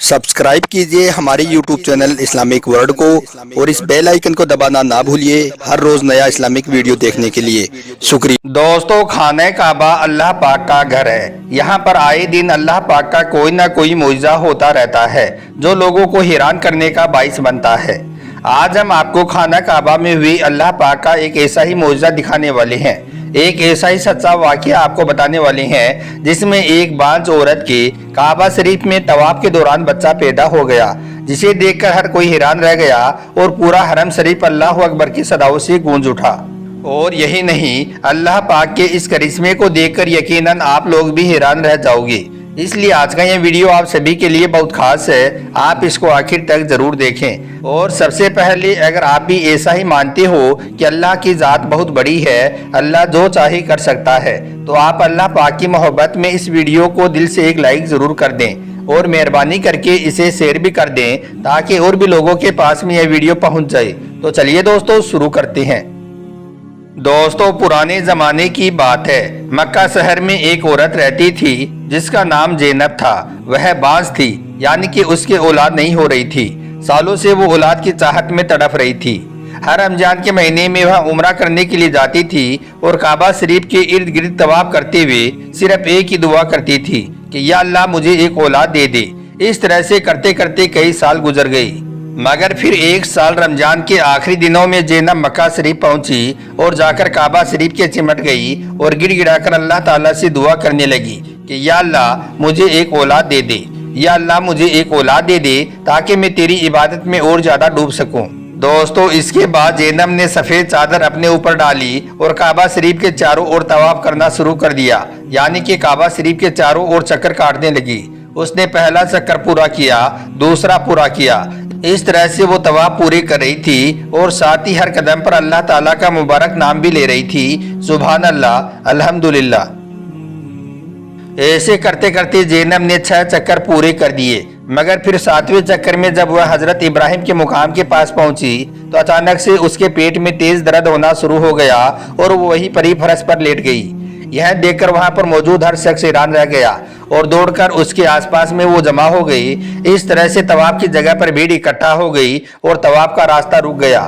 Subscribe कीजिए हमारे YouTube channel Islamic world को और इस बेल आइकन को दबाना ना भूलिए हर रोज नया इस्लामिक वीडियो देखने के लिए। शुक्रिया। दोस्तों, खाने काबा अल्लाह पाक का घर है। यहाँ पर आए दिन अल्लाह पाक का कोई ना कोई मौजज़ा होता रहता है जो लोगों को हैरान करने का बाइस बनता है। आज हम आपको खाना काबा में हुई अल्लाह पाक का एक ऐसा ही मौजज़ा दिखाने वाले हैं, एक ऐसा ही सच्चा वाक़या आपको बताने वाले हैं जिसमें एक बांझ औरत के काबा शरीफ में तवाफ के दौरान बच्चा पैदा हो गया, जिसे देखकर हर कोई हैरान रह गया और पूरा हरम शरीफ अल्लाह अकबर की सदाओं से गूंज उठा। और यही नहीं, अल्लाह पाक के इस करिश्मे को देखकर यकीनन आप लोग भी हैरान रह जाओगे। इसलिए आज का ये वीडियो आप सभी के लिए बहुत खास है, आप इसको आखिर तक जरूर देखें। और सबसे पहले, अगर आप भी ऐसा ही मानते हो कि अल्लाह की ज़ात बहुत बड़ी है, अल्लाह जो चाहे कर सकता है, तो आप अल्लाह पाक की मोहब्बत में इस वीडियो को दिल से एक लाइक ज़रूर कर दें और मेहरबानी करके इसे शेयर भी कर दें ताकि और भी लोगों के पास में यह वीडियो पहुँच जाए। तो चलिए दोस्तों, शुरू करते हैं। दोस्तों, पुराने ज़माने की बात है। मक्का शहर में एक औरत रहती थी जिसका नाम ज़ैनब था। वह बांझ थी, यानी कि उसकी औलाद नहीं हो रही थी। सालों से वो औलाद की चाहत में तड़प रही थी। हर रमजान के महीने में वह उम्रा करने के लिए जाती थी और काबा शरीफ के इर्द गिर्द तवाफ करते हुए सिर्फ एक ही दुआ करती थी कि या अल्लाह मुझे एक औलाद दे दे। इस तरह से करते करते कई साल गुजर गई, मगर फिर एक साल रमजान के आखिरी दिनों में ज़ैनब मक्का शरीफ पहुंची और जाकर काबा शरीफ के चिमट गई और गिड़गिड़ाकर अल्लाह ताला से दुआ करने लगी कि या अल्लाह मुझे एक औलाद दे दे, या अल्लाह मुझे एक औलाद दे दे ताकि मैं तेरी इबादत में और ज़्यादा डूब सकूं। दोस्तों, इसके बाद ज़ैनब ने सफ़ेद चादर अपने ऊपर डाली और काबा शरीफ के चारों ओर तवाफ करना शुरू कर दिया, यानी कि काबा शरीफ के चारों ओर चक्कर काटने लगी। उसने पहला चक्कर पूरा किया, दूसरा पूरा किया। इस तरह से वो तवाफ पूरी कर रही थी और साथ ही हर कदम पर अल्लाह ताला का मुबारक नाम भी ले रही थी, सुभान अल्लाह, अल्हम्दुलिल्लाह। ऐसे करते करते ज़ैनब ने 6 चक्कर पूरे कर दिए, मगर फिर 7वें चक्कर में जब वह हजरत इब्राहिम के मुकाम के पास पहुंची तो अचानक से उसके पेट में तेज दर्द होना शुरू हो गया और वो वहीं पर ही फर्श पर लेट गई। यह देखकर वहां पर मौजूद हर शख्स हैरान रह गया और दौड़कर उसके आसपास में वो जमा हो गई। इस तरह से तवाफ की जगह पर भीड़ इकट्ठा हो गई और तवाफ का रास्ता रुक गया।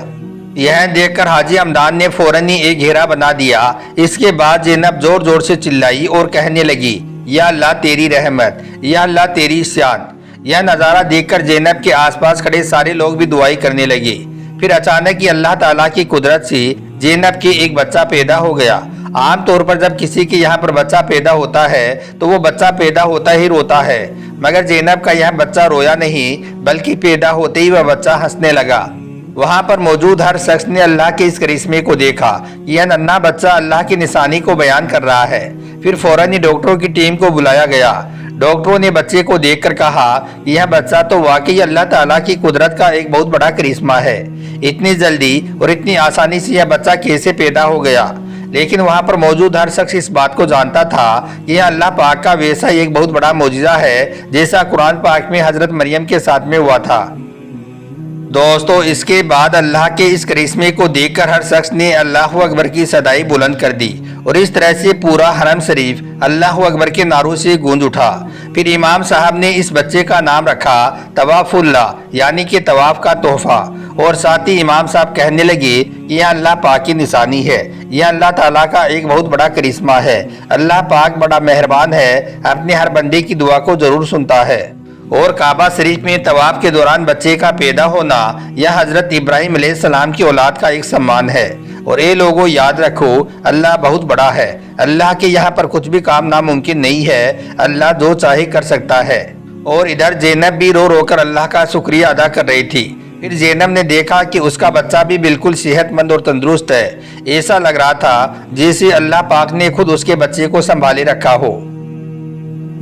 यह देखकर हाजी हमदान ने फौरन ही एक घेरा बना दिया। इसके बाद ज़ैनब जोर जोर से चिल्लाई और कहने लगी, या अल्लाह तेरी रहमत, या अल्लाह तेरी शान। यह नज़ारा देखकर ज़ैनब के आसपास खड़े सारे लोग भी दुआई करने लगे। फिर अचानक ही अल्लाह ताला की कुदरत से ज़ैनब के एक बच्चा पैदा हो गया। आमतौर पर जब किसी के यहाँ पर बच्चा पैदा होता है तो वो बच्चा पैदा होता ही रोता है, मगर ज़ैनब का यह बच्चा रोया नहीं, बल्कि पैदा होते ही वह बच्चा हंसने लगा। वहाँ पर मौजूद हर शख्स ने अल्लाह के इस करिश्मे को देखा कि यह नन्हा बच्चा अल्लाह की निशानी को बयान कर रहा है। फिर फौरन ही डॉक्टरों की टीम को बुलाया गया। डॉक्टरों ने बच्चे को देखकर कहा कि यह बच्चा तो वाकई अल्लाह ताला की कुदरत का एक बहुत बड़ा करिश्मा है। इतनी जल्दी और इतनी आसानी से यह बच्चा कैसे पैदा हो गया। लेकिन वहाँ पर मौजूद हर शख्स इस बात को जानता था कि यह अल्लाह पाक का वैसा ही एक बहुत बड़ा मौजिज़ा है जैसा कुरान पाक में हजरत मरियम के साथ में हुआ था। दोस्तों, इसके बाद अल्लाह के इस करिश्मे को देखकर हर शख्स ने अल्लाह अकबर की सदाई बुलंद कर दी और इस तरह से पूरा हरम शरीफ अल्लाह अकबर के नारों से गूंज उठा। फिर इमाम साहब ने इस बच्चे का नाम रखा तवाफुल्लाह, यानी कि तवाफ का तोहफा। और साथ ही इमाम साहब कहने लगे कि यह अल्लाह पाक की निशानी है, यह अल्लाह ताला का एक बहुत बड़ा करिश्मा है। अल्लाह पाक बड़ा मेहरबान है, अपने हर बंदे की दुआ को जरूर सुनता है। और काबा शरीफ में तवाफ के दौरान बच्चे का पैदा होना यह हजरत इब्राहिम अलैहिस्सलाम की औलाद का एक सम्मान है। और ये लोगों याद रखो, अल्लाह बहुत बड़ा है। अल्लाह के यहाँ पर कुछ भी काम नामुमकिन नहीं है, अल्लाह जो चाहे कर सकता है। और इधर ज़ैनब भी रो रो कर अल्लाह का शुक्रिया अदा कर रही थी। फिर ज़ैनब ने देखा कि उसका बच्चा भी बिल्कुल सेहतमंद और तंदुरुस्त है। ऐसा लग रहा था जैसे अल्लाह पाक ने खुद उसके बच्चे को संभाले रखा हो।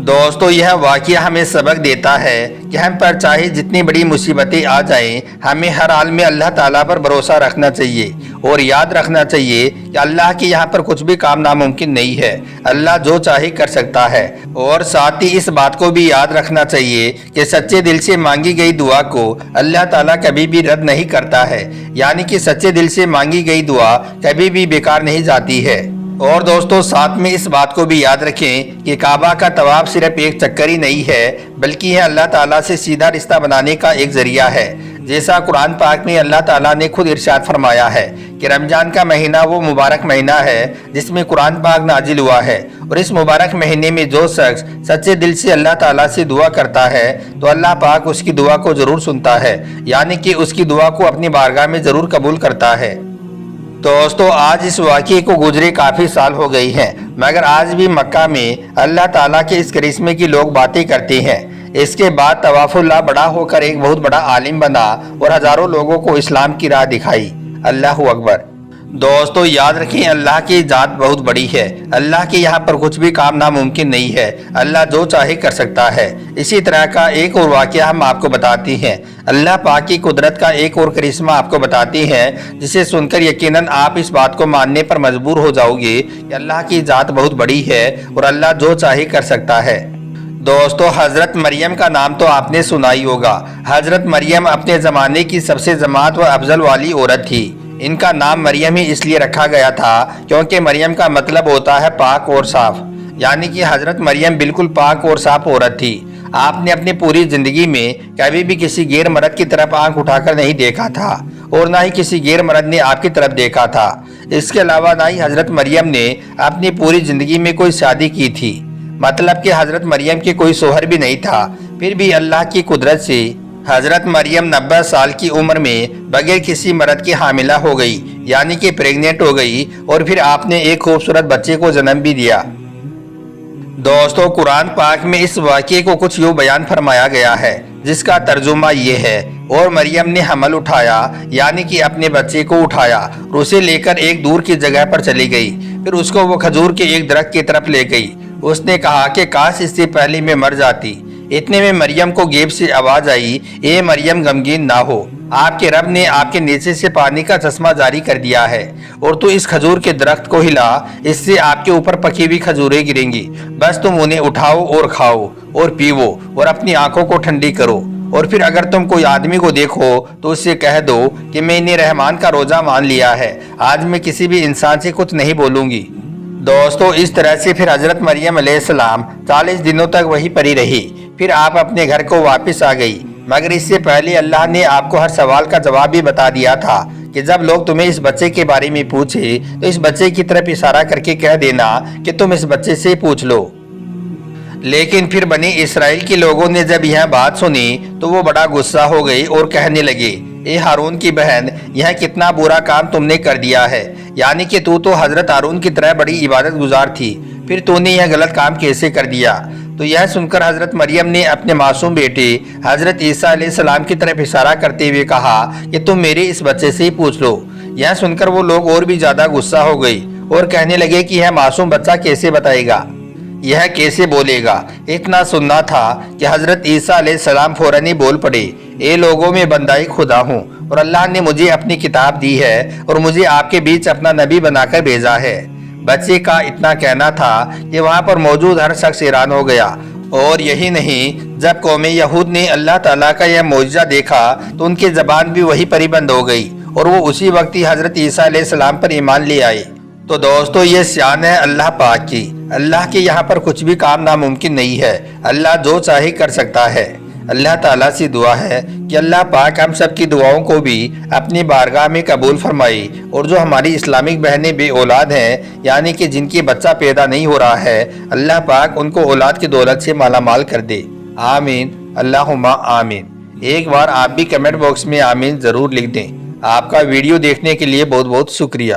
दोस्तों, यह वाक़या हमें सबक देता है कि हम पर चाहे जितनी बड़ी मुसीबतें आ जाएं, हमें हर हाल में अल्लाह ताला पर भरोसा रखना चाहिए और याद रखना चाहिए कि अल्लाह के यहाँ पर कुछ भी काम नामुमकिन नहीं है, अल्लाह जो चाहे कर सकता है। और साथ ही इस बात को भी याद रखना चाहिए कि सच्चे दिल से मांगी गई दुआ को अल्लाह ताला कभी भी रद्द नहीं करता है, यानी कि सच्चे दिल से मांगी गई दुआ कभी भी बेकार नहीं जाती है। اور دوستو ساتھ میں اس بات کو بھی یاد رکھیں کہ کعبہ کا طواف صرف ایک چکر ہی نہیں ہے بلکہ یہ اللہ تعالیٰ سے سیدھا رشتہ بنانے کا ایک ذریعہ ہے۔ جیسا قرآن پاک میں اللہ تعالیٰ نے خود ارشاد فرمایا ہے کہ رمضان کا مہینہ وہ مبارک مہینہ ہے جس میں قرآن پاک نازل ہوا ہے، اور اس مبارک مہینے میں جو شخص سچے دل سے اللہ تعالیٰ سے دعا کرتا ہے تو اللہ پاک اس کی دعا کو ضرور سنتا ہے، یعنی کہ اس کی دعا کو اپنی بارگاہ میں ضرور قبول کرتا ہے۔ دوستو آج اس واقعے کو گزرے کافی سال ہو گئی ہیں، مگر آج بھی مکہ میں اللہ تعالیٰ کے اس کرشمے کی لوگ باتیں کرتے ہیں۔ اس کے بعد طواف اللہ بڑا ہو کر ایک بہت بڑا عالم بنا اور ہزاروں لوگوں کو اسلام کی راہ دکھائی۔ اللہ اکبر۔ دوستو یاد رکھیں اللہ کی ذات بہت بڑی ہے، اللہ کے یہاں پر کچھ بھی کام ناممکن نہیں ہے، اللہ جو چاہے کر سکتا ہے۔ اسی طرح کا ایک اور واقعہ ہم آپ کو بتاتے ہیں، اللہ پاک کی قدرت کا ایک اور کرشمہ آپ کو بتاتے ہیں جسے سن کر یقیناً آپ اس بات کو ماننے پر مجبور ہو جاؤ گے کہ اللہ کی ذات بہت بڑی ہے اور اللہ جو چاہے کر سکتا ہے۔ دوستو حضرت مریم کا نام تو آپ نے سنا ہی ہوگا۔ حضرت مریم اپنے زمانے کی سب سے جماعت و افضل والی عورت تھی۔ ان کا نام مریم ہی اس لیے رکھا گیا تھا کیونکہ مریم کا مطلب ہوتا ہے پاک اور صاف، یعنی کہ حضرت مریم بالکل پاک اور صاف عورت تھی۔ آپ نے اپنی پوری زندگی میں کبھی بھی کسی غیر مرد کی طرف آنکھ اٹھا کر نہیں دیکھا تھا اور نہ ہی کسی غیر مرد نے آپ کی طرف دیکھا تھا۔ اس کے علاوہ نہ ہی حضرت مریم نے اپنی پوری زندگی میں کوئی شادی کی تھی، مطلب کہ حضرت مریم کے کوئی شوہر بھی نہیں تھا۔ پھر بھی اللہ کی قدرت سے حضرت مریم 90 سال کی عمر میں بغیر کسی مرد کے حاملہ ہو گئی، یعنی کہ پریگننٹ ہو گئی، اور پھر آپ نے ایک خوبصورت بچے کو جنم بھی دیا۔ دوستو قرآن پاک میں اس واقعے کو کچھ یوں بیان فرمایا گیا ہے جس کا ترجمہ یہ ہے، اور مریم نے حمل اٹھایا، یعنی کہ اپنے بچے کو اٹھایا اور اسے لے کر ایک دور کی جگہ پر چلی گئی۔ پھر اس کو وہ کھجور کے ایک درخت کی طرف لے گئی۔ اس نے کہا کہ کاش اس سے پہلے میں مر جاتی۔ اتنے میں مریم کو غیب سے آواز آئی، اے مریم غمگین نہ ہو، آپ کے رب نے آپ کے نیزے سے پانی کا چشمہ جاری کر دیا ہے، اور تو اس کھجور کے درخت کو ہلا، اس سے آپ کے اوپر پکی ہوئی کھجوریں گریں گی، بس تم انہیں اٹھاؤ اور کھاؤ اور پیو اور اپنی آنکھوں کو ٹھنڈی کرو، اور پھر اگر تم کوئی آدمی کو دیکھو تو اس سے کہہ دو کہ میں نے رحمان کا روزہ مان لیا ہے، آج میں کسی بھی انسان سے کچھ نہیں بولوں گی۔ دوستو اس طرح سے پھر حضرت مریم علیہ السلام 40 دنوں تک وہیں پڑی رہی، پھر آپ اپنے گھر کو واپس آ گئی۔ مگر اس سے پہلے اللہ نے آپ کو ہر سوال کا جواب بھی بتا دیا تھا کہ جب لوگ تمہیں اس بچے کے بارے میں پوچھے تو اس بچے کی طرف اشارہ کر کے کہہ دینا کہ تم اس بچے سے پوچھ لو۔ لیکن پھر بنی اسرائیل کے لوگوں نے جب یہ بات سنی تو وہ بڑا غصہ ہو گئی اور کہنے لگے، اے ہارون کی بہن، یہ کتنا برا کام تم نے کر دیا ہے، یعنی کہ تو حضرت ہارون کی طرح بڑی عبادت گزار تھی، پھر تو نے یہ غلط کام کیسے کر دیا؟ تو یہ سن کر حضرت مریم نے اپنے معصوم بیٹے حضرت عیسیٰ علیہ السلام کی طرف اشارہ کرتے ہوئے کہا کہ تم میرے اس بچے سے ہی پوچھ لو۔ یہ سن کر وہ لوگ اور بھی زیادہ غصہ ہو گئی اور کہنے لگے کہ یہ معصوم بچہ کیسے بتائے گا، یہ کیسے بولے گا؟ اتنا سننا تھا کہ حضرت عیسیٰ علیہ السلام فوراً ہی بول پڑے، اے لوگوں میں بندائی خدا ہوں، اور اللہ نے مجھے اپنی کتاب دی ہے اور مجھے آپ کے بیچ اپنا نبی بنا کر بھیجا ہے۔ بچے کا اتنا کہنا تھا کہ وہاں پر موجود ہر شخص حیران ہو گیا، اور یہی نہیں، جب قوم یہود نے اللہ تعالیٰ کا یہ معجزہ دیکھا تو ان کی زبان بھی وہی پری بند ہو گئی، اور وہ اسی وقت ہی حضرت عیسیٰ علیہ السلام پر ایمان لے آئے۔ تو دوستو یہ شان ہے اللہ پاک کی، اللہ کے یہاں پر کچھ بھی کام ناممکن نہیں ہے، اللہ جو چاہے کر سکتا ہے۔ اللہ تعالیٰ سے دعا ہے کہ اللہ پاک ہم سب کی دعاؤں کو بھی اپنی بارگاہ میں قبول فرمائے، اور جو ہماری اسلامک بہنیں بے اولاد ہیں، یعنی کہ جن کی بچہ پیدا نہیں ہو رہا ہے، اللہ پاک ان کو اولاد کی دولت سے مالا مال کر دے۔ آمین، اللہم آمین۔ ایک بار آپ بھی کمنٹ باکس میں آمین ضرور لکھ دیں۔ آپ کا ویڈیو دیکھنے کے لیے بہت بہت شکریہ۔